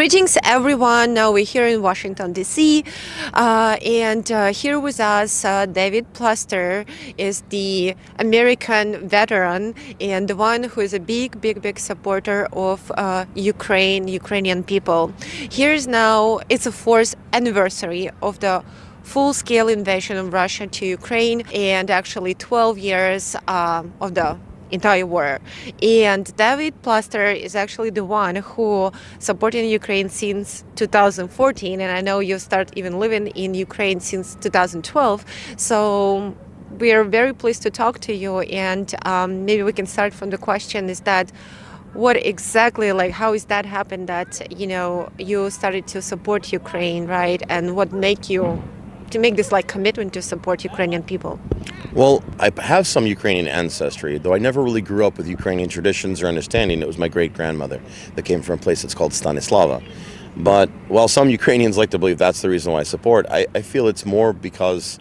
Greetings, everyone. Now we're here in Washington, D.C. And here with us, David Plaster is the American veteran and the one who is a big supporter of Ukrainian people. Here's now, it's the 4th anniversary of the full-scale invasion of Russia to Ukraine, and actually 12 years of the entire war. And David Plaster is actually the one who supported Ukraine since 2014, and I know you started even living in Ukraine since 2012. So we are very pleased to talk to you, and maybe we can start from the question is that what exactly, like, how is that happen that, you started to support Ukraine, right? And what make you to make this commitment to support Ukrainian people? Well, I have some Ukrainian ancestry, though I never really grew up with Ukrainian traditions or understanding. It was my great-grandmother that came from a place that's called Stanislava. But while some Ukrainians like to believe that's the reason why I support, I feel it's more because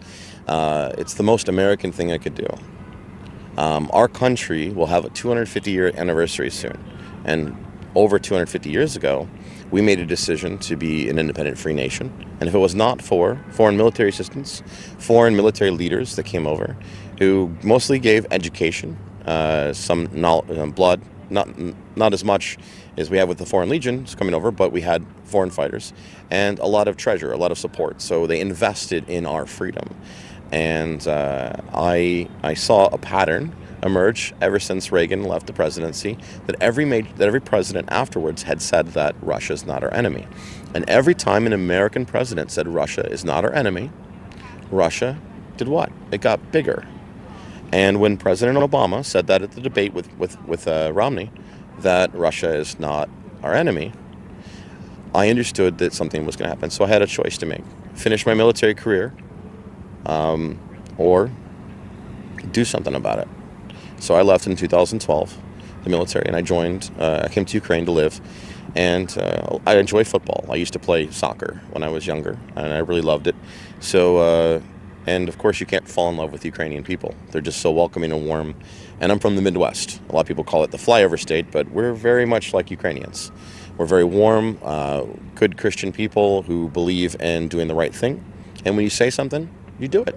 it's the most American thing I could do. Our country will have a 250-year anniversary soon. And over 250 years ago, we made a decision to be an independent free nation. And if it was not for foreign military assistance, foreign military leaders that came over, who mostly gave education, some blood, not as much as we have with the Foreign Legions coming over, but we had foreign fighters, and a lot of treasure, a lot of support. So they invested in our freedom. And I saw a pattern emerge ever since Reagan left the presidency, that every president afterwards had said that Russia is not our enemy. And every time an American president said Russia is not our enemy, Russia did what? It got bigger. And when President Obama said that at the debate with Romney, that Russia is not our enemy, I understood that something was going to happen. So I had a choice to make: finish my military career, or do something about it. So I left in 2012, the military, and I joined. I came to Ukraine to live, and I enjoy football. I used to play soccer when I was younger, and I really loved it. So, and of course, you can't fall in love with Ukrainian people. They're just so welcoming and warm. And I'm from the Midwest. A lot of people call it the flyover state, but we're very much like Ukrainians. We're very warm, good Christian people who believe in doing the right thing. And when you say something, you do it.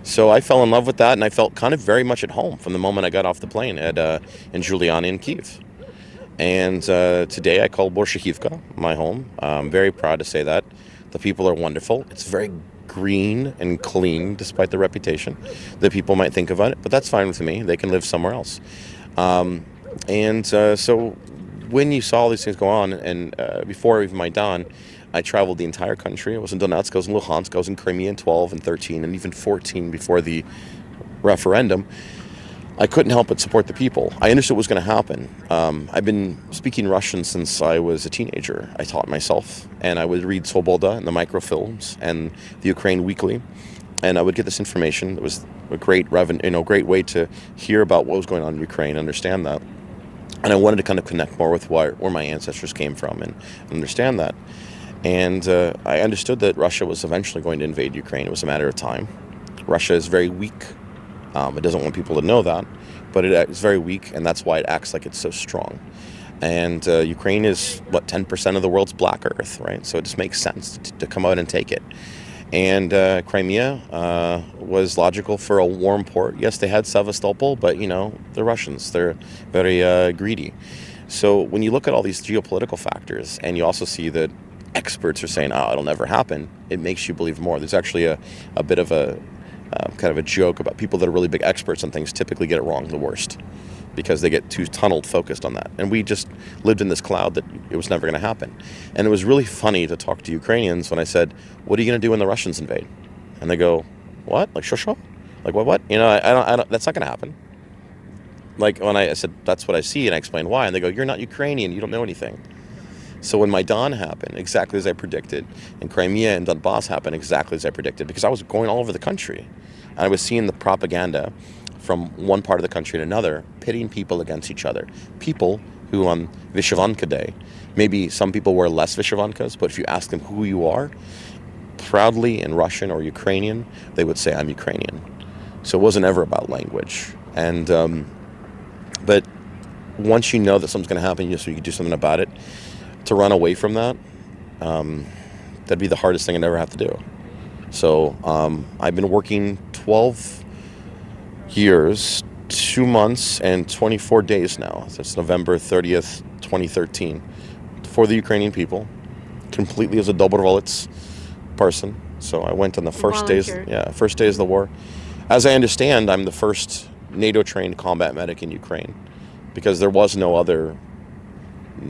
So I fell in love with that, and I felt kind of very much at home from the moment I got off the plane in Juliani in Kyiv. And today I call Borshchivka my home. I'm very proud to say that. The people are wonderful. It's very green and clean, despite the reputation that people might think about it. But that's fine with me. They can live somewhere else. So when you saw all these things go on, and before even Maidan, I traveled the entire country. I was in Donetsk, I was in Luhansk, I was in Crimea in 12 and 13 and even 14 before the referendum. I couldn't help but support the people. I understood what was going to happen. I've been speaking Russian since I was a teenager. I taught myself, and I would read Svoboda and the microfilms and the Ukraine Weekly, and I would get this information. It was a great way to hear about what was going on in Ukraine, understand that. And I wanted to kind of connect more with where my ancestors came from and understand that. And I understood that Russia was eventually going to invade Ukraine. It was a matter of time. Russia is very weak. It doesn't want people to know that, but it is very weak, and that's why it acts like it's so strong. And Ukraine is, 10% of the world's black earth, right? So it just makes sense to come out and take it. And Crimea was logical for a warm port. Yes, they had Sevastopol, but, the Russians, they're very greedy. So when you look at all these geopolitical factors, and you also see that experts are saying, it'll never happen, it makes you believe more. There's actually a bit of a kind of a joke about people that are really big experts on things typically get it wrong the worst because they get too tunneled focused on that. And we just lived in this cloud that it was never going to happen. And it was really funny to talk to Ukrainians when I said, what are you going to do when the Russians invade? And they go, what? Like, shusho? Like, what? I don't, that's not going to happen. Like, when I said, that's what I see, and I explained why, and they go, you're not Ukrainian, you don't know anything. So when Maidan happened, exactly as I predicted, and Crimea and Donbass happened exactly as I predicted, because I was going all over the country, and I was seeing the propaganda from one part of the country to another, pitting people against each other. People who on Vyshyvanka Day, maybe some people wear less Vyshyvankas, but if you ask them who you are, proudly in Russian or Ukrainian, they would say, I'm Ukrainian. So it wasn't ever about language. And but once you know that something's going to happen, so you can do something about it, to run away from that that'd be the hardest thing I'd ever have to do. So I've been working 12 years, 2 months, and 24 days now. Since November 30th, 2013, for the Ukrainian people, completely as a dobrovolets person. So I went on the first days of the war. As I understand, I'm the first NATO-trained combat medic in Ukraine, because there was no other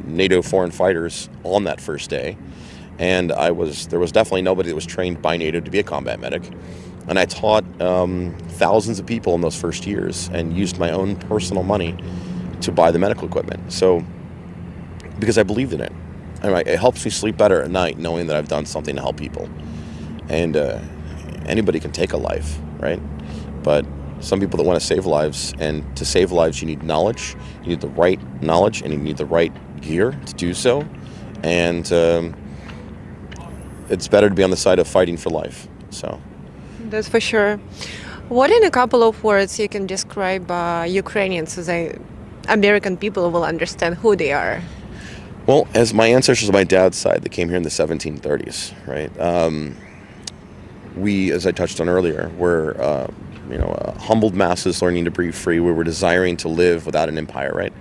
NATO foreign fighters on that first day. And there was definitely nobody that was trained by NATO to be a combat medic. And I taught thousands of people in those first years and used my own personal money to buy the medical equipment. So, because I believed in it. It helps me sleep better at night knowing that I've done something to help people. And anybody can take a life, right? But some people that want to save lives, and to save lives you need knowledge, you need the right knowledge, and you need the right gear to do so. And it's better to be on the side of fighting for life. So That's for sure. What, in a couple of words, you can describe Ukrainians so American people will understand who they are? Well, as my ancestors on my dad's side, that came here in the 1730s, right? We, as I touched on earlier, were humbled masses learning to breathe free. We were desiring to live without an empire, right?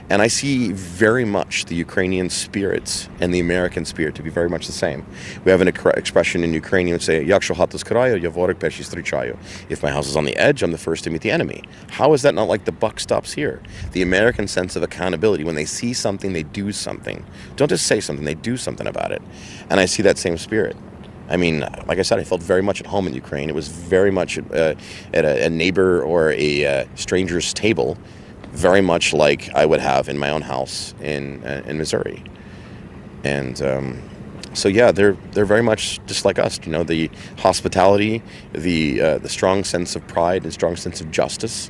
And I see very much the Ukrainian spirit and the American spirit to be very much the same. We have an expression in Ukrainian that say, "Якщо хата з краю, я ворог перший зустрічаю." If my house is on the edge, I'm the first to meet the enemy. How is that not like the buck stops here? The American sense of accountability. When they see something, they do something. Don't just say something, they do something about it. And I see that same spirit. I mean, like I said, I felt very much at home in Ukraine. It was very much at a neighbor or a stranger's table, very much like I would have in my own house in Missouri. And so yeah, they're very much just like us. You know, the hospitality, the strong sense of pride and strong sense of justice,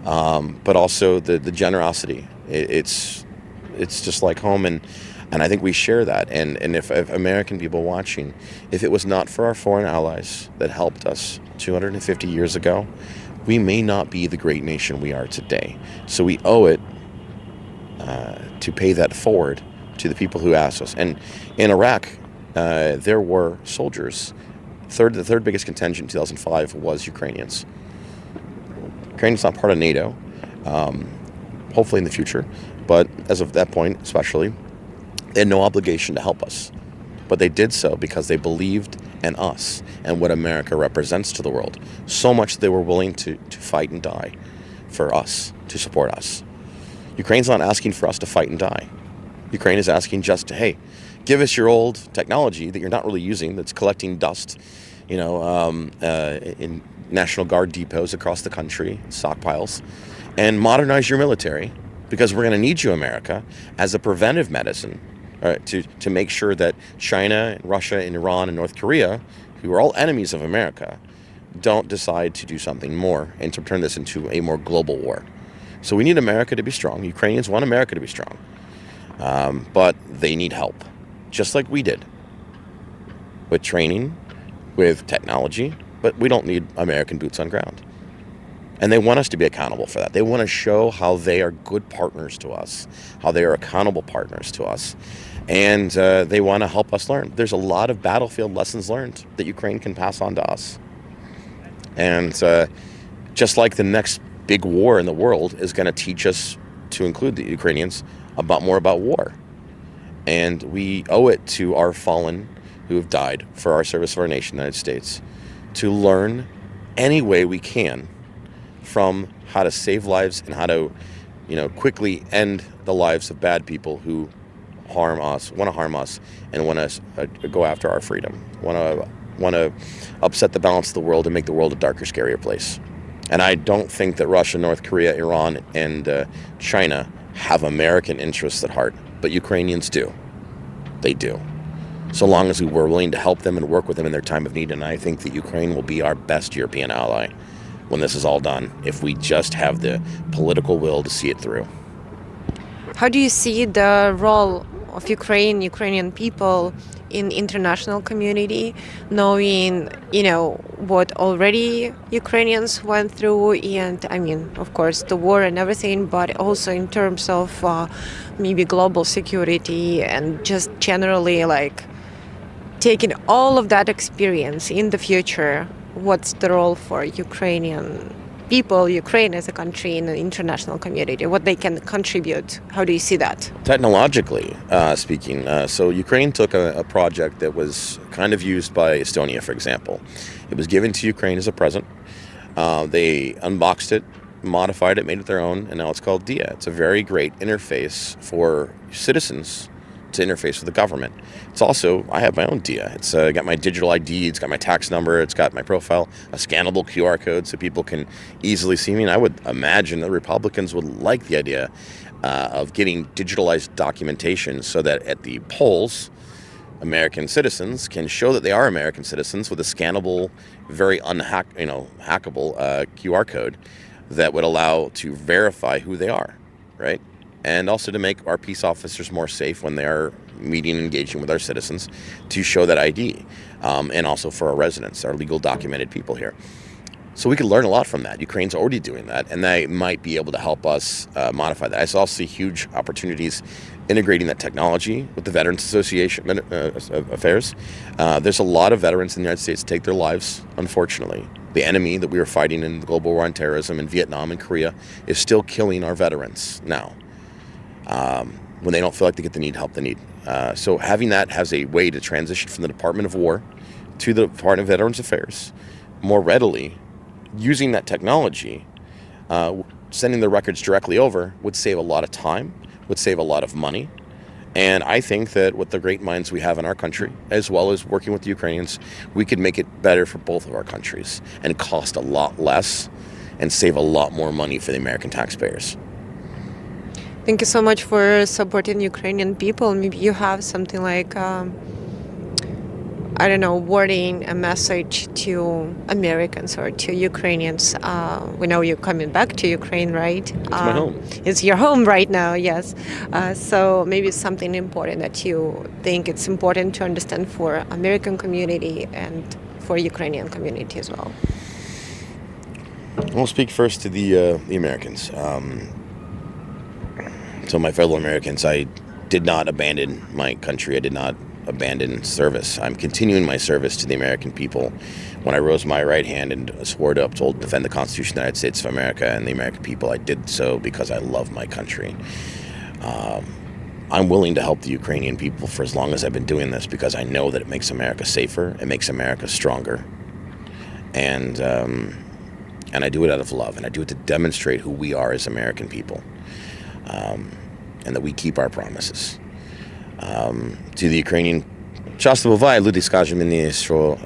but also the generosity. It's just like home, and I think we share that. And if American people watching, if it was not for our foreign allies that helped us 250 years ago, we may not be the great nation we are today. So we owe it to pay that forward to the people who asked us. And in Iraq, there were soldiers. The third biggest contingent in 2005 was Ukrainians. Ukraine's not part of NATO, hopefully in the future, but as of that point especially, they had no obligation to help us. But they did so because they believed in us and what America represents to the world. So much they were willing to fight and die for us, to support us. Ukraine's not asking for us to fight and die. Ukraine is asking just to, hey, give us your old technology that you're not really using, that's collecting dust, in National Guard depots across the country, stockpiles, and modernize your military, because we're going to need you, America, as a preventive medicine. To make sure that China, and Russia, and Iran, and North Korea, who are all enemies of America, don't decide to do something more and to turn this into a more global war. So we need America to be strong. Ukrainians want America to be strong. But they need help, just like we did, with training, with technology, but we don't need American boots on ground. And they want us to be accountable for that. They want to show how they are good partners to us, how they are accountable partners to us. And they want to help us learn. There's a lot of battlefield lessons learned that Ukraine can pass on to us. And just like the next big war in the world is going to teach us, to include the Ukrainians, more about war. And we owe it to our fallen who have died for our service of our nation, the United States, to learn any way we can from how to save lives and how to, quickly end the lives of bad people who want to harm us, and want to go after our freedom, want to upset the balance of the world and make the world a darker, scarier place. And I don't think that Russia, North Korea, Iran, and China have American interests at heart, but Ukrainians do. They do. So long as we were willing to help them and work with them in their time of need, and I think that Ukraine will be our best European ally when this is all done, if we just have the political will to see it through. How do you see the role of Ukrainian people in international community, knowing, what already Ukrainians went through, and of course, the war and everything, but also in terms of maybe global security and just generally taking all of that experience in the future, what's the role for Ukrainian people, Ukraine as a country in the international community, what they can contribute? How do you see that? Technologically speaking, so Ukraine took a project that was kind of used by Estonia, for example. It was given to Ukraine as a present. They unboxed it, modified it, made it their own, and now it's called DIA. It's a very great interface for citizens to interface with the government. It's also, I have my own DIA. It's got my digital ID, it's got my tax number, it's got my profile, a scannable QR code so people can easily see me. And I would imagine that Republicans would like the idea of getting digitalized documentation so that at the polls, American citizens can show that they are American citizens with a scannable, very hackable QR code that would allow to verify who they are, right? And also to make our peace officers more safe when they are meeting and engaging with our citizens, to show that ID, and also for our residents, our legal documented people here. So we could learn a lot from that. Ukraine's already doing that, and they might be able to help us modify that. I also see huge opportunities integrating that technology with the Veterans Association affairs. There's a lot of veterans in the United States take their lives, unfortunately. The enemy that we were fighting in the global war on terrorism in Vietnam and Korea is still killing our veterans now. When they don't feel like they get the help they need. So having that has a way to transition from the Department of War to the Department of Veterans Affairs more readily, using that technology, sending the records directly over would save a lot of time, would save a lot of money. And I think that with the great minds we have in our country, as well as working with the Ukrainians, we could make it better for both of our countries and cost a lot less and save a lot more money for the American taxpayers. Thank you so much for supporting Ukrainian people. Maybe you have something like, wording a message to Americans or to Ukrainians. We know you're coming back to Ukraine, right? It's my home. It's your home right now, yes. So maybe it's something important that you think it's important to understand for American community and for Ukrainian community as well. I'll speak first to the Americans. So my fellow Americans, I did not abandon my country. I did not abandon service. I'm continuing my service to the American people. When I rose my right hand and swore to uphold, defend the Constitution of the United States of America and the American people, I did so because I love my country. I'm willing to help the Ukrainian people for as long as I've been doing this because I know that it makes America safer, it makes America stronger. And I do it out of love, and I do it to demonstrate who we are as American people. And that we keep our promises. To the Ukrainian, часто буває, люди скажуть мені, що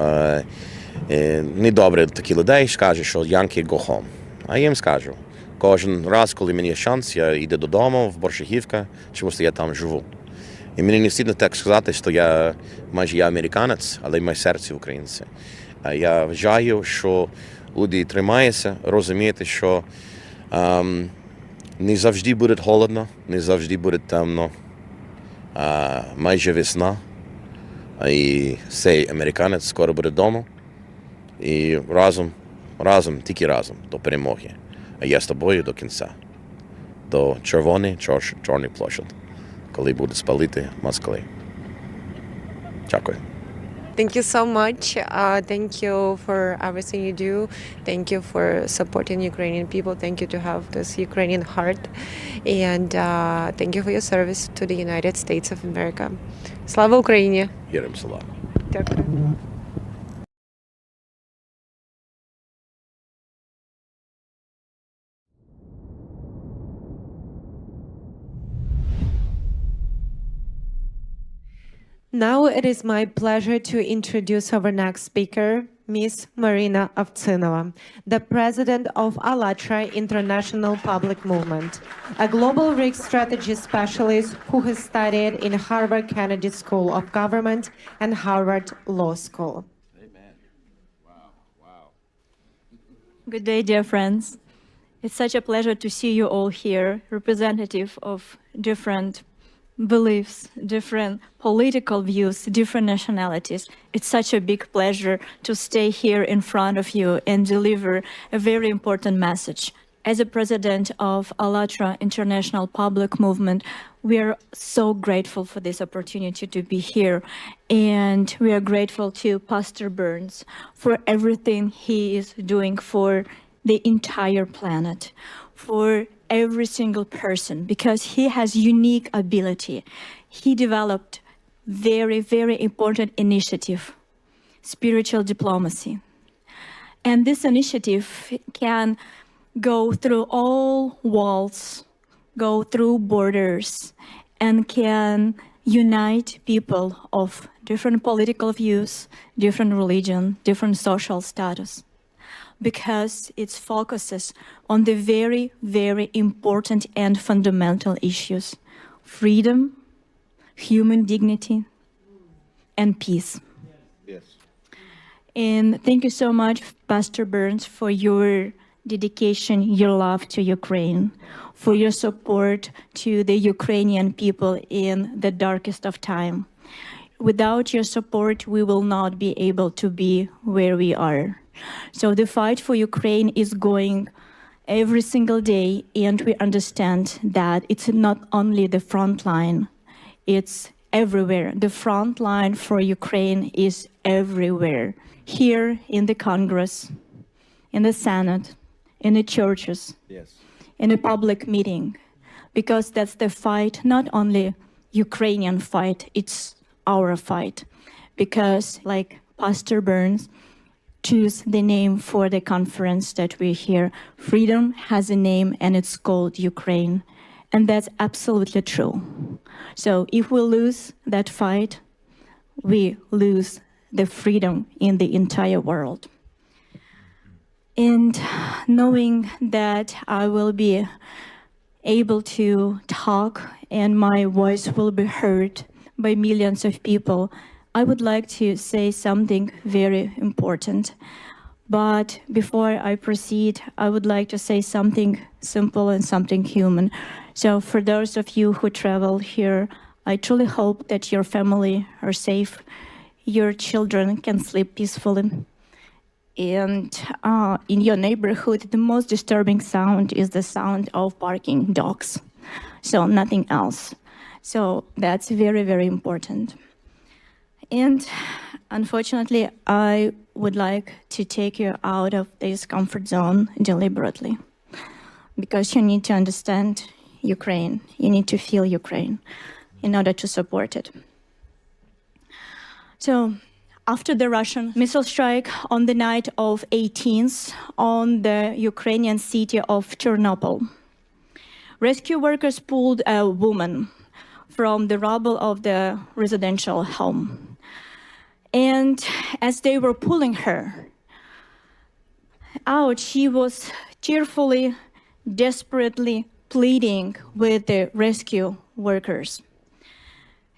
недобре такі людей, скажуть, що Yankee go home. А я їм скажу, кожен раз, коли мені є шанс, я йду додому в Борщагівка, тому що я там живу. І мені не стидно так сказати, що я американець, але моє серце українське. Я вважаю, що люди тримаються, розумієте, що не завжди буде холодно, не завжди буде темно, майже весна, і цей американець скоро буде вдома, і тільки разом до перемоги. А я з тобою до кінця, до Чорної площади, коли будуть спалити москалі. Дякую. Thank you so much. Thank you for everything you do. Thank you for supporting Ukrainian people. Thank you to have this Ukrainian heart. And thank you for your service to the United States of America. Слава Україні! Героям слава! Дякую. Now it is my pleasure to introduce our next speaker, Ms. Marina Ovtsinova, the president of ALLATRA International Public Movement, a global risk strategy specialist who has studied in Harvard Kennedy School of Government and Harvard Law School. Amen. Wow. Good day, dear friends. It's such a pleasure to see you all here, representative of different beliefs, different political views, different nationalities. It's such a big pleasure to stay here in front of you and deliver a very important message. as a president of ALLATRA International Public Movement, we are so grateful for this opportunity to be here. And we are grateful to Pastor Burns for everything he is doing for the entire planet, for every single person, because he has unique ability. He developed very, very important initiative, spiritual diplomacy. And this initiative can go through all walls, go through borders, and can unite people of different political views, different religion, different social status, because it focuses on the very, very important and fundamental issues: freedom, human dignity, and peace. Yes. And thank you so much, Pastor Burns, for your dedication, your love to Ukraine, for your support to the Ukrainian people in the darkest of time. Without your support, we will not be able to be where we are. So the fight for Ukraine is going every single day, and we understand that it's not only the front line, it's everywhere. The front line for Ukraine is everywhere. Here in the Congress, in the Senate, in the churches, Yes. in a public meeting, because that's the fight, not only Ukrainian fight, it's our fight. Because like Pastor Burns choose the name for the conference that we hear, freedom has a name and it's called Ukraine. And that's absolutely true. So if we lose that fight, we lose the freedom in the entire world. And knowing that I will be able to talk and my voice will be heard by millions of people, I would like to say something very important. But before I proceed, I would like to say something simple and something human. So for those of you who travel here, I truly hope that your family are safe, your children can sleep peacefully. And in your neighborhood, the most disturbing sound is the sound of barking dogs. So nothing else. So that's very, very important. And unfortunately, I would like to take you out of this comfort zone deliberately, because you need to understand Ukraine. You need to feel Ukraine in order to support it. So after the Russian missile strike on the night of 18th on the Ukrainian city of Chernobyl, rescue workers pulled a woman from the rubble of the residential home. And as they were pulling her out, she was tearfully, desperately pleading with the rescue workers.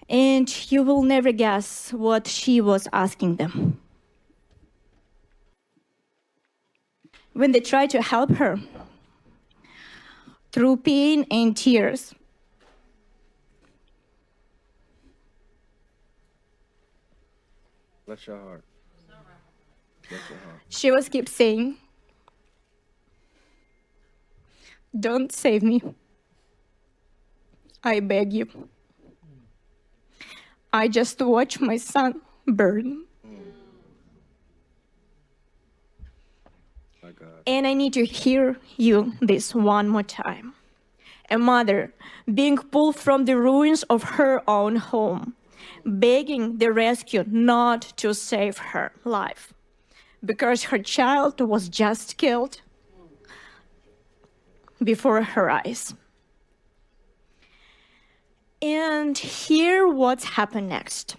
And you will never guess what she was asking them. When they tried to help her, through pain and tears, Bless your heart. Bless your heart. she was keep saying, "Don't save me. I beg you. I just watch my son burn. My God. And I need to hear you this one more time. A mother being pulled from the ruins of her own home, begging the rescue not to save her life because her child was just killed before her eyes. And here what's happened next.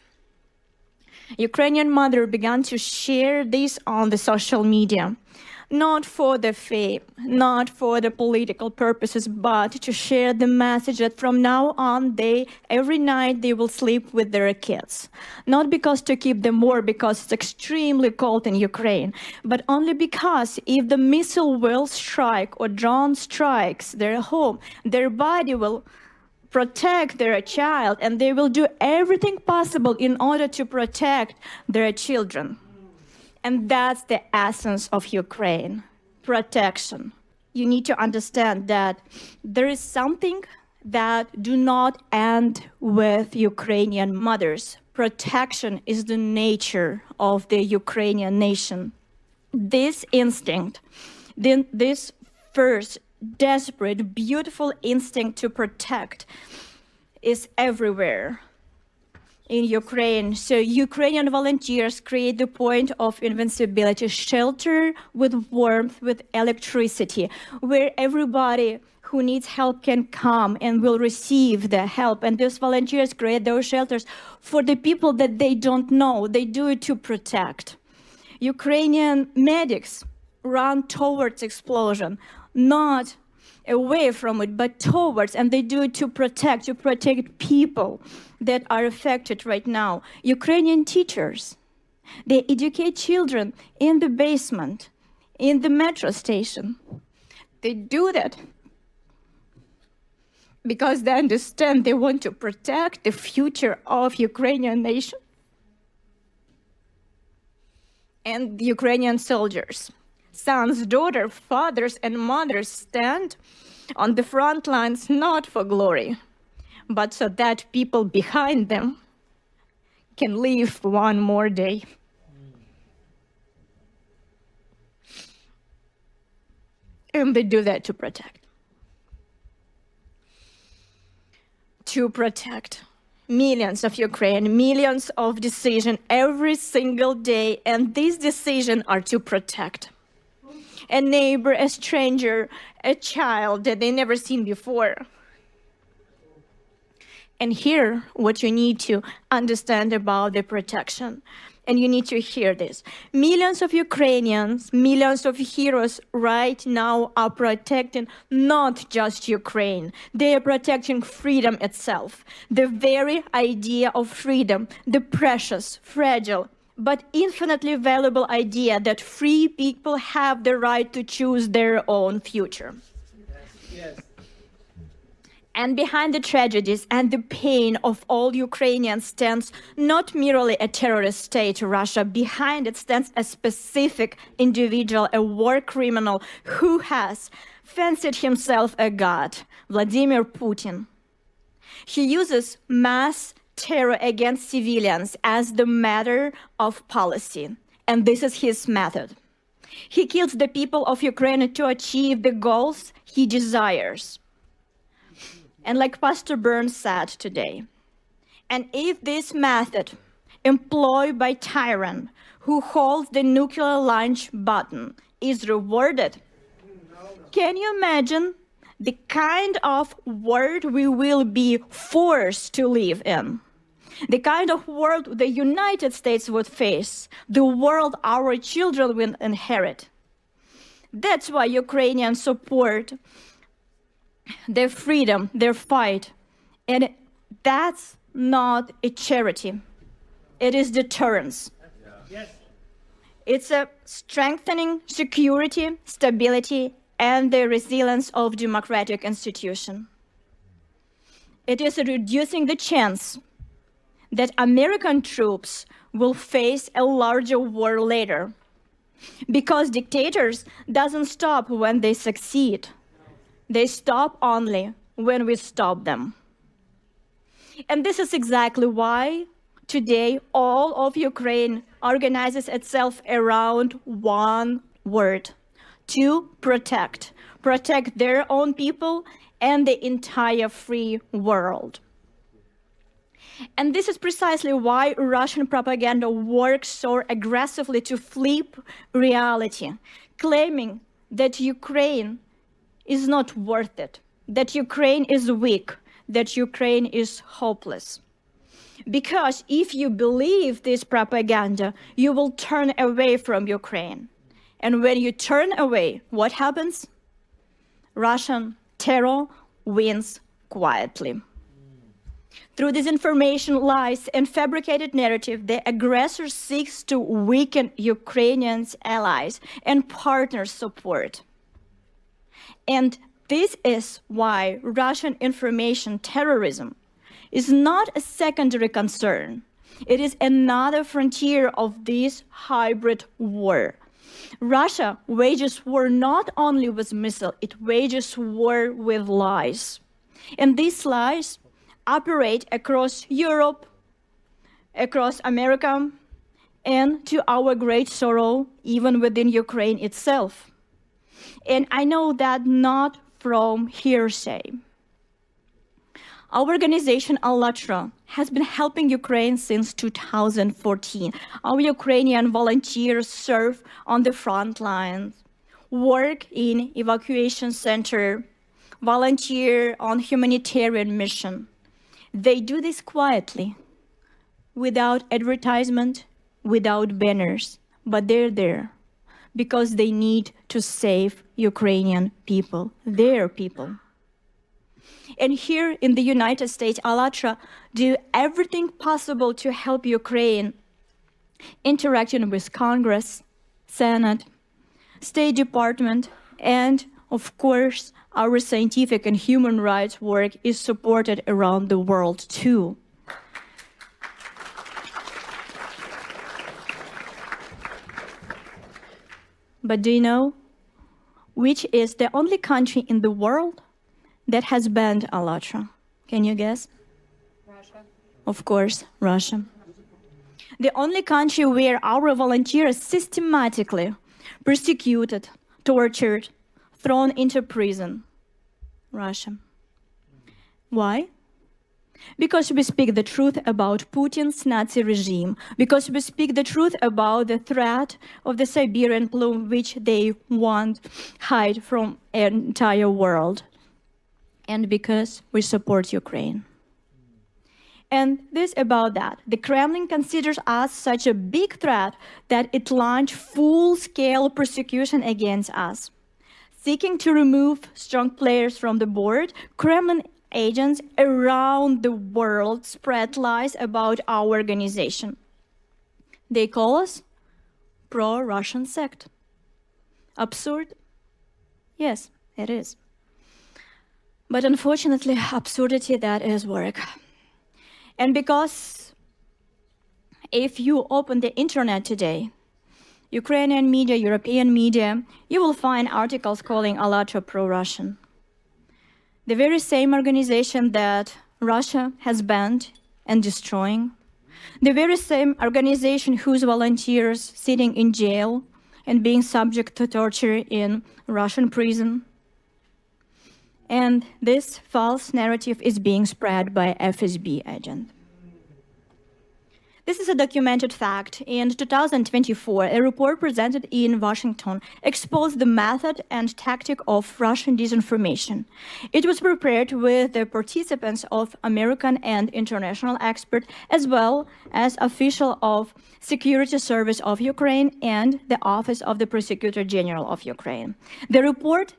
Ukrainian mother began to share this on the social media, not for the fame, not for the political purposes, but to share the message that from now on, every night they will sleep with their kids. Not because to keep them warm, because it's extremely cold in Ukraine, but only because if the missile will strike or drone strikes their home, their body will protect their child, and they will do everything possible in order to protect their children. And that's the essence of Ukraine, protection. you need to understand that there is something that do not end with Ukrainian mothers. Protection is the nature of the Ukrainian nation. This instinct, this first desperate, beautiful instinct to protect is everywhere in Ukraine. So Ukrainian volunteers create the point of invincibility, shelter with warmth, with electricity, where everybody who needs help can come and will receive the help. And those volunteers create those shelters for the people that they don't know. They do it to protect. Ukrainian medics run towards explosion, not away from it, but towards, and they do it to protect people that are affected right now. Ukrainian teachers, they educate children in the basement, in the metro station. They do that because they understand they want to protect the future of Ukrainian nation and the Ukrainian soldiers. Sons, daughters, fathers, and mothers stand on the front lines not for glory, but so that people behind them can live one more day. And they do that to protect. To protect millions of Ukraine, millions of decisions every single day, and these decisions are to protect a neighbor, a stranger, a child that they never seen before. And here, what you need to understand about the protection, and you need to hear this. Millions of Ukrainians, millions of heroes right now are protecting not just Ukraine. They are protecting freedom itself. The very idea of freedom, the precious, fragile, but infinitely valuable idea that free people have the right to choose their own future. Yes. And behind the tragedies and the pain of all Ukrainians stands not merely a terrorist state, Russia. Behind it stands a specific individual, a war criminal who has fancied himself a god, Vladimir Putin. He uses mass terror against civilians as the matter of policy, and this is his method. He kills the people of Ukraine to achieve the goals he desires. And like Pastor Burns said today, and if this method employed by tyrant who holds the nuclear launch button is rewarded, can you imagine the kind of world we will be forced to live in? The kind of world the United States would face, the world our children will inherit. That's why Ukrainians support their freedom, their fight. And that's not a charity. It is deterrence. Yes. It's a strengthening security, stability, and the resilience of democratic institutions. It is reducing the chance that American troops will face a larger war later. Because dictators doesn't stop when they succeed. They stop only when we stop them. And this is exactly why today all of Ukraine organizes itself around one word: to protect. Protect their own people and the entire free world. And this is precisely why Russian propaganda works so aggressively to flip reality, claiming that Ukraine is not worth it, that Ukraine is weak, that Ukraine is hopeless. Because if you believe this propaganda, you will turn away from Ukraine. And when you turn away, what happens? Russian terror wins quietly. Through disinformation, lies, and fabricated narrative, the aggressor seeks to weaken Ukrainians' allies and partners' support. And this is why Russian information terrorism is not a secondary concern. It is another frontier of this hybrid war. Russia wages war not only with missiles, it wages war with lies. And these lies operate across Europe, across America, and to our great sorrow, even within Ukraine itself. And I know that not from hearsay. Our organization, ALLATRA, has been helping Ukraine since 2014. Our Ukrainian volunteers serve on the front lines, work in evacuation center, volunteer on humanitarian mission. They do this quietly, without advertisement, without banners, but they're there because they need to save Ukrainian people, their people. And here in the United States, ALLATRA do everything possible to help Ukraine, interacting with Congress, Senate, State Department, and of course, our scientific and human rights work is supported around the world too. But do you know which is the only country in the world that has banned ALLATRA? Can you guess? Russia. Of course, Russia. The only country where our volunteers systematically persecuted, tortured, thrown into prison. Russia. Why? Because we speak the truth about Putin's Nazi regime, because we speak the truth about the threat of the Siberian plume, which they want hide from the entire world, and because we support Ukraine. And this about that. The Kremlin considers us such a big threat that it launched full-scale persecution against us. Seeking to remove strong players from the board, Kremlin agents around the world spread lies about our organization. They call us pro-Russian sect. Absurd? Yes, it is. But unfortunately, absurdity, that is work. And because if you open the internet today, Ukrainian media, European media, you will find articles calling ALLATRA pro-Russian. The very same organization that Russia has banned and destroying. The very same organization whose volunteers sitting in jail and being subject to torture in Russian prison. And this false narrative is being spread by FSB agent. This is a documented fact. In 2024, a report presented in Washington exposed the method and tactic of Russian disinformation. It was prepared with the participants of American and international experts, as well as officials of Security Service of Ukraine and the Office of the Prosecutor General of Ukraine. The report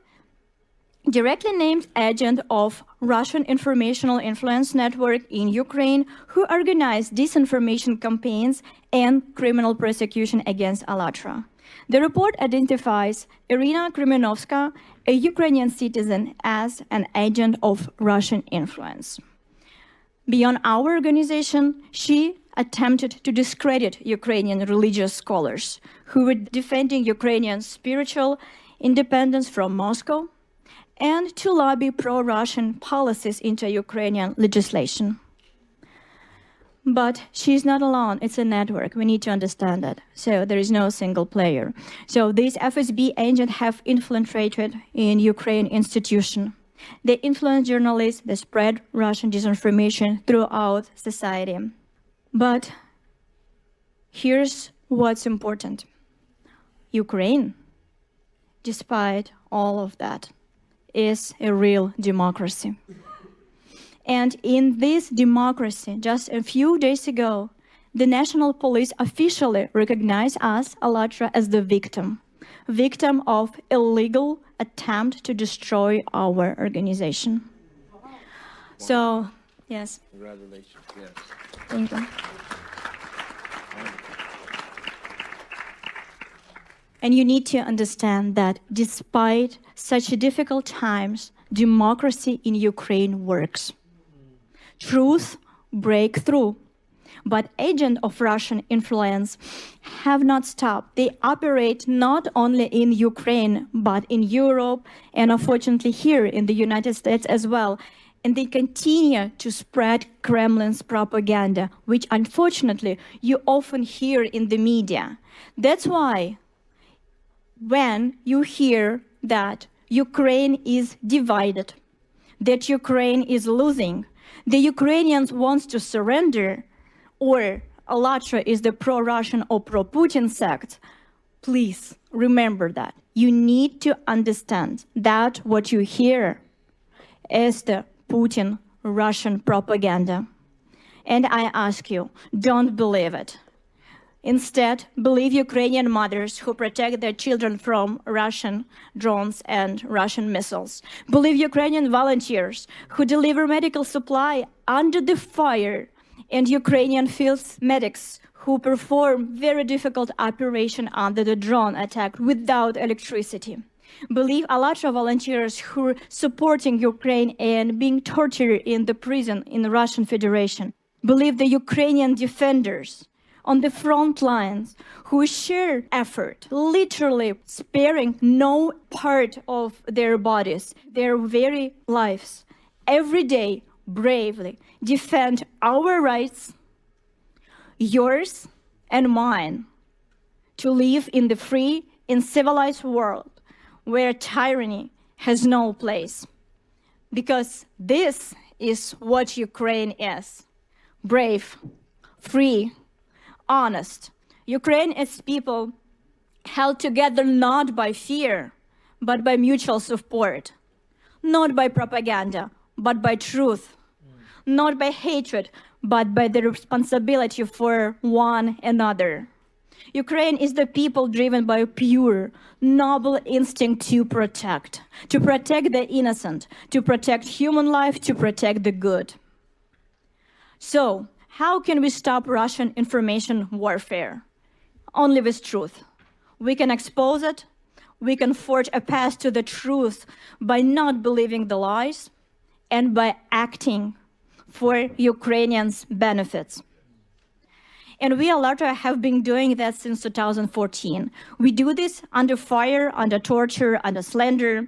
directly named agent of Russian informational influence network in Ukraine who organized disinformation campaigns and criminal prosecution against ALLATRA. The report identifies Irina Krymenovska, a Ukrainian citizen, as an agent of Russian influence. Beyond our organization, she attempted to discredit Ukrainian religious scholars who were defending Ukrainian spiritual independence from Moscow, and to lobby pro-Russian policies into Ukrainian legislation. But she's not alone, it's a network, we need to understand that. So there is no single player. So these FSB agents have infiltrated in Ukraine institution. They influence journalists, they spread Russian disinformation throughout society. But here's what's important. Ukraine, despite all of that, is a real democracy. And in this democracy, just a few days ago, the national police officially recognized us, ALLATRA, as the victim of illegal attempt to destroy our organization. So, yes. Congratulations, yes. Thank you. And you need to understand that despite such difficult times, democracy in Ukraine works. Truth breaks through. but agents of Russian influence have not stopped. They operate not only in Ukraine, but in Europe, and unfortunately here in the United States as well. And they continue to spread Kremlin's propaganda, which unfortunately you often hear in the media. That's why when you hear that Ukraine is divided, that Ukraine is losing, the Ukrainians want to surrender, or ALLATRA is the pro-Russian or pro-Putin sect, please remember that. You need to understand that what you hear is the Putin Russian propaganda. And I ask you, don't believe it. Instead, believe Ukrainian mothers who protect their children from Russian drones and Russian missiles. Believe Ukrainian volunteers who deliver medical supply under the fire, and Ukrainian field medics who perform very difficult operation under the drone attack without electricity. Believe ALLATRA volunteers who are supporting Ukraine and being tortured in the prison in the Russian Federation. Believe the Ukrainian defenders on the front lines who share effort, literally sparing no part of their bodies, their very lives, every day bravely defend our rights, yours and mine, to live in the free and civilized world where tyranny has no place. Because this is what Ukraine is: brave, free, honest. Ukraine is people held together not by fear, but by mutual support, not by propaganda, but by truth, not by hatred, but by the responsibility for one another. Ukraine is the people driven by a pure, noble instinct to protect the innocent, to protect human life, to protect the good. So, how can we stop Russian information warfare? Only with truth. We can expose it. We can forge a path to the truth by not believing the lies and by acting for Ukrainians' benefits. And we, ALLATRA, have been doing that since 2014. We do this under fire, under torture, under slander,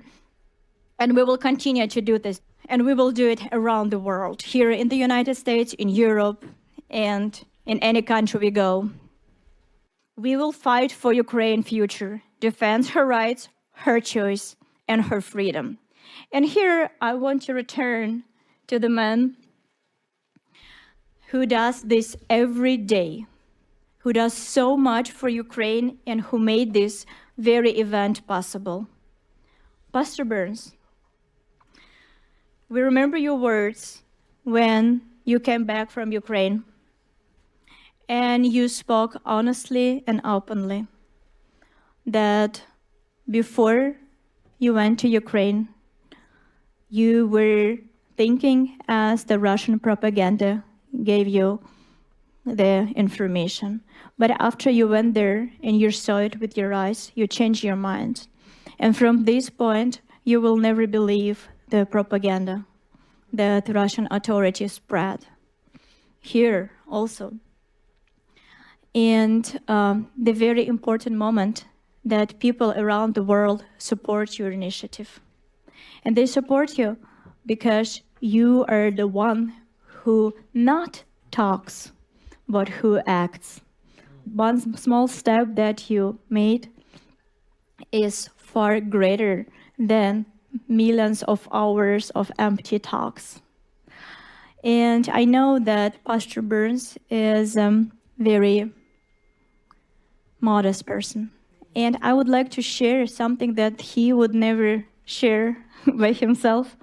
and we will continue to do this. And we will do it around the world, here in the United States, in Europe, and in any country we go. We will fight for Ukraine's future, defend her rights, her choice, and her freedom. And here I want to return to the man who does this every day, who does so much for Ukraine and who made this very event possible. Pastor Burns, we remember your words when you came back from Ukraine, and you spoke honestly and openly that before you went to Ukraine, you were thinking as the Russian propaganda gave you the information. But after you went there and you saw it with your eyes, you changed your mind. And from this point, you will never believe the propaganda that Russian authorities spread. Here also. And the very important moment that people around the world support your initiative. And they support you because you are the one who not talks, but who acts. One small step that you made is far greater than millions of hours of empty talks. And I know that Pastor Burns is a very modest person. And I would like to share something that he would never share by himself.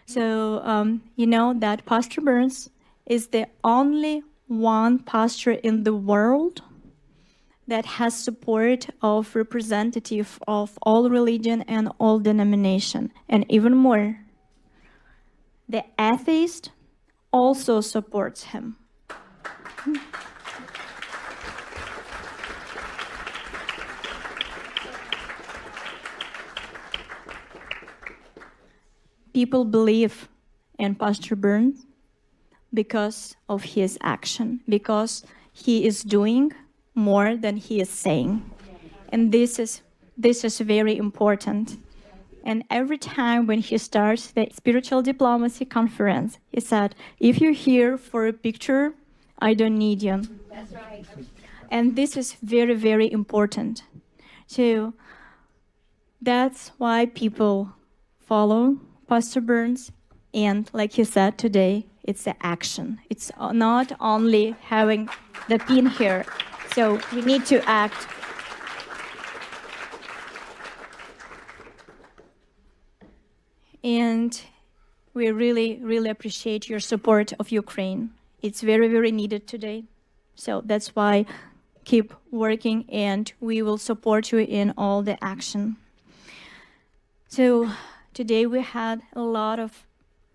So, you know that Pastor Burns is the only one pastor in the world that has support of representative of all religion and all denomination. And even more, the atheist also supports him. People believe in Pastor Burns because of his action, because he is doing more than he is saying. And this is very important. And every time when he starts the spiritual diplomacy conference, he said, if you're here for a picture, I don't need you. That's right. And this is very, very important. So that's why people follow Pastor Burns. And like he said today, it's the action. It's not only having the pin here. So we need to act. And we really, really appreciate your support of Ukraine. It's very, very needed today. So that's why keep working, and we will support you in all the action. So today we had a lot of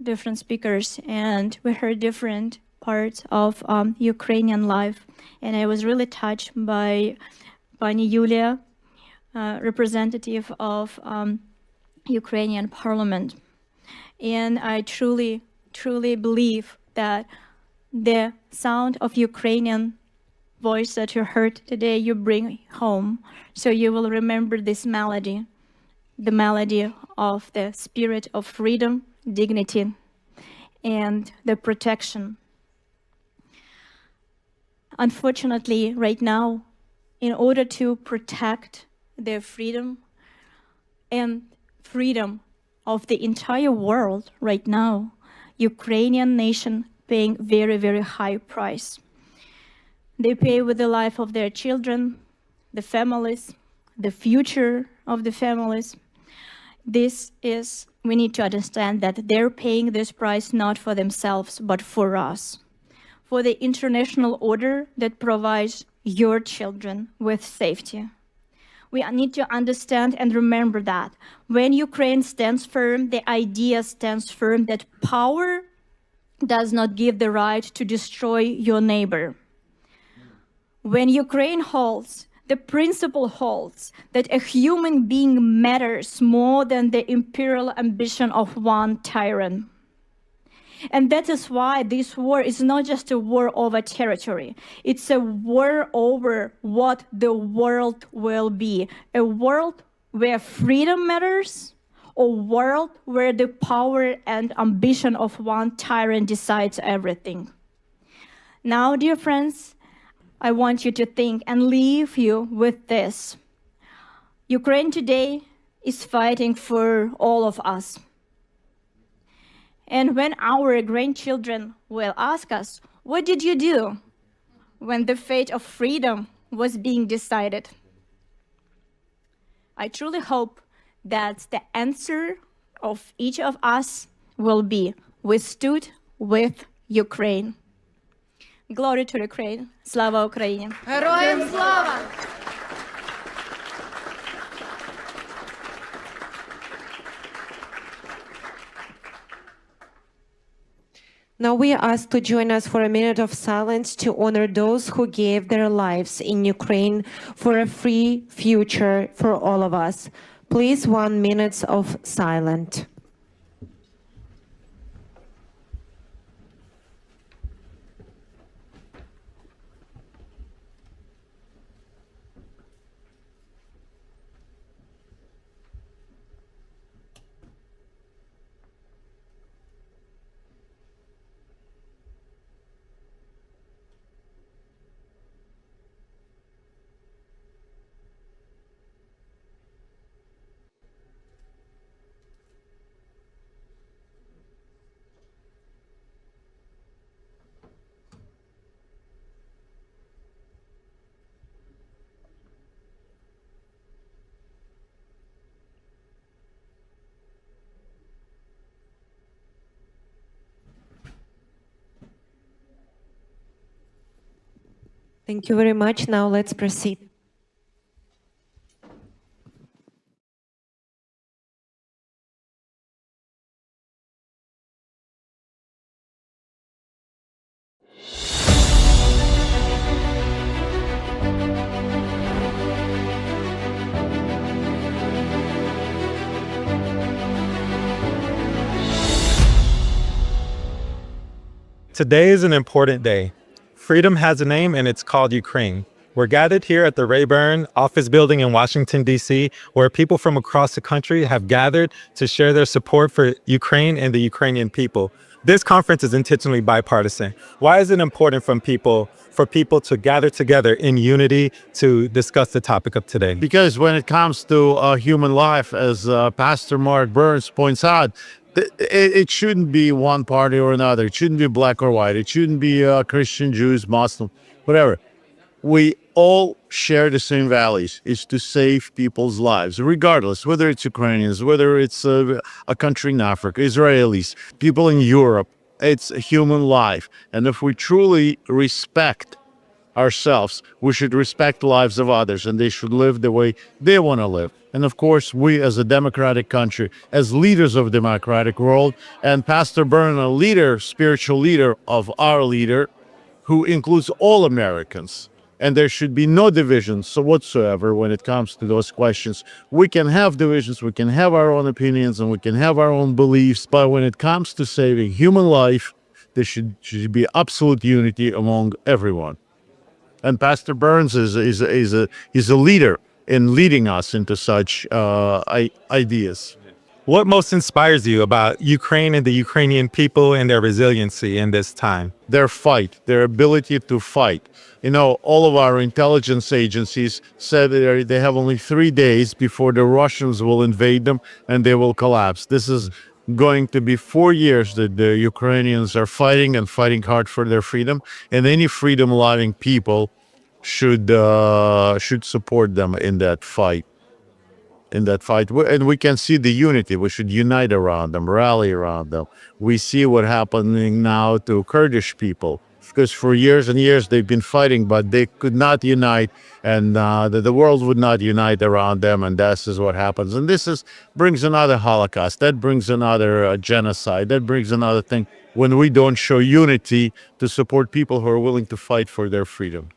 different speakers, and we heard different parts of Ukrainian life. And I was really touched by Pani Yulia, representative of Ukrainian Parliament. And I truly, truly believe that the sound of Ukrainian voice that you heard today, you bring home. So you will remember this melody, the melody of the spirit of freedom, dignity, and the protection. Unfortunately, right now, in order to protect their freedom and freedom of the entire world right now, Ukrainian nation paying very, very high price. They pay with the life of their children, the families, the future of the families. We need to understand that they're paying this price not for themselves, but for us, for the international order that provides your children with safety. We need to understand and remember that when Ukraine stands firm, the idea stands firm that power does not give the right to destroy your neighbor. When Ukraine holds, the principle holds that a human being matters more than the imperial ambition of one tyrant. And that is why this war is not just a war over territory. It's a war over what the world will be. A world where freedom matters, a world where the power and ambition of one tyrant decides everything. Now, dear friends, I want you to think and leave you with this. Ukraine today is fighting for all of us. And when our grandchildren will ask us, what did you do when the fate of freedom was being decided? I truly hope that the answer of each of us will be, we stood with Ukraine. Glory to Ukraine. Slava Ukraini. Героям слава! Now we are asked to join us for a minute of silence to honor those who gave their lives in Ukraine for a free future for all of us. Please, 1 minute of silence. Thank you very much. Now let's proceed. Today is an important day. Freedom has a name and it's called Ukraine. We're gathered here at the Rayburn Office Building in Washington, D.C., where people from across the country have gathered to share their support for Ukraine and the Ukrainian people. This conference is intentionally bipartisan. Why is it important for people to gather together in unity to discuss the topic of today? Because when it comes to human life, as Pastor Mark Burns points out, it shouldn't be one party or another. It shouldn't be black or white. It shouldn't be Christian, Jews, Muslim, whatever. We all share the same values, is to save people's lives, regardless, whether it's Ukrainians, whether it's a country in Africa, Israelis, people in Europe. It's a human life. And if we truly respect ourselves, we should respect the lives of others, and they should live the way they want to live. And of course, we as a democratic country, as leaders of the democratic world, and Pastor Byrne, a leader, spiritual leader of our leader, who includes all Americans. And there should be no divisions whatsoever when it comes to those questions. We can have divisions, we can have our own opinions, and we can have our own beliefs. But when it comes to saving human life, there should be absolute unity among everyone. And Pastor Burns is a leader in leading us into such ideas. What most inspires you about Ukraine and the Ukrainian people and their resiliency in this time? Their fight, their ability to fight. You know, all of our intelligence agencies said that they have only 3 days before the Russians will invade them and they will collapse. This is going to be 4 years that the Ukrainians are fighting and fighting hard for their freedom, and any freedom-loving people should support them in that fight. And we can see the unity. We should unite around them, rally around them. We see what happening now to Kurdish people, because for years and years they've been fighting, but they could not unite, and the world would not unite around them, and this is what happens. And brings another Holocaust. That brings another genocide. That brings another thing when we don't show unity to support people who are willing to fight for their freedom.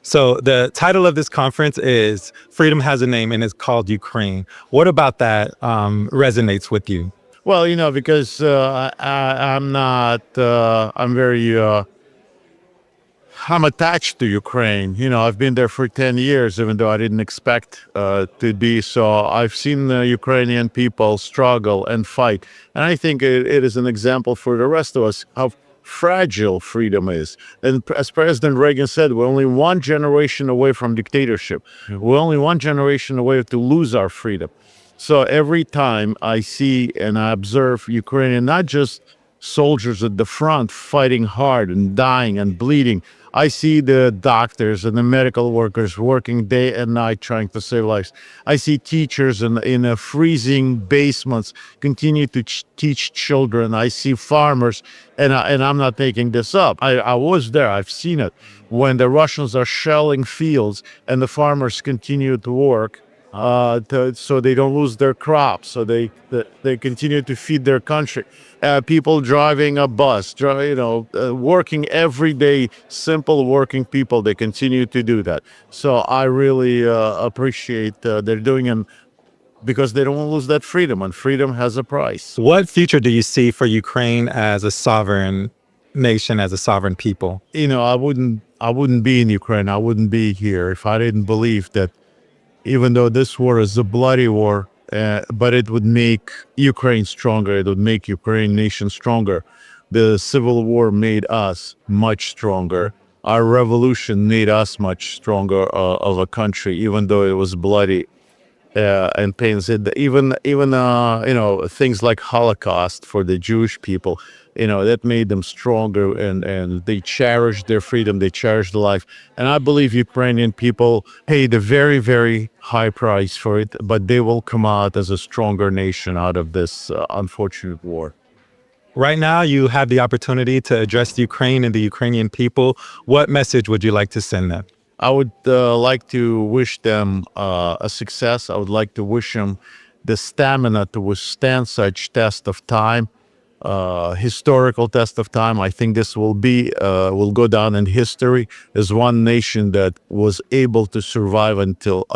So the title of this conference is Freedom Has a Name and it's called Ukraine. What about that resonates with you? Well, you know, because I'm attached to Ukraine. You know, I've been there for 10 years, even though I didn't expect to be. So I've seen the Ukrainian people struggle and fight. And I think it is an example for the rest of us how fragile freedom is. And as President Reagan said, we're only one generation away from dictatorship. We're only one generation away to lose our freedom. So every time I see and I observe Ukrainian, not just soldiers at the front fighting hard and dying and bleeding, I see the doctors and the medical workers working day and night trying to save lives. I see teachers in freezing basements continue to teach children. I see farmers, and I'm not making this up. I was there. I've seen it. When the Russians are shelling fields and the farmers continue to work, so they don't lose their crops, so they continue to feed their country. People driving a bus, working every day, simple working people, they continue to do that. So I really appreciate they're doing it because they don't want to lose that freedom, and freedom has a price. What future do you see for Ukraine as a sovereign nation, as a sovereign people? You know, I wouldn't be in Ukraine. I wouldn't be here if I didn't believe that even though this war is a bloody war, but it would make Ukraine stronger. It would make Ukraine nation stronger. The civil war made us much stronger. Our revolution made us much stronger of a country, even though it was bloody and pains. Even things like Holocaust for the Jewish people, that made them stronger, and they cherished their freedom, they cherished life. And I believe Ukrainian people paid a very, very high price for it, but they will come out as a stronger nation out of this unfortunate war. Right now, you have the opportunity to address Ukraine and the Ukrainian people. What message would you like to send them? I would like to wish them a success. I would like to wish them the stamina to withstand such test of time, historical test of time. I think this will go down in history as one nation that was able to survive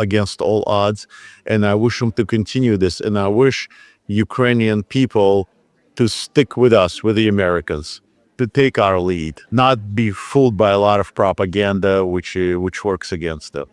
against all odds. And I wish them to continue this. And I wish Ukrainian people to stick with us, with the Americans, to take our lead, not be fooled by a lot of propaganda which works against us.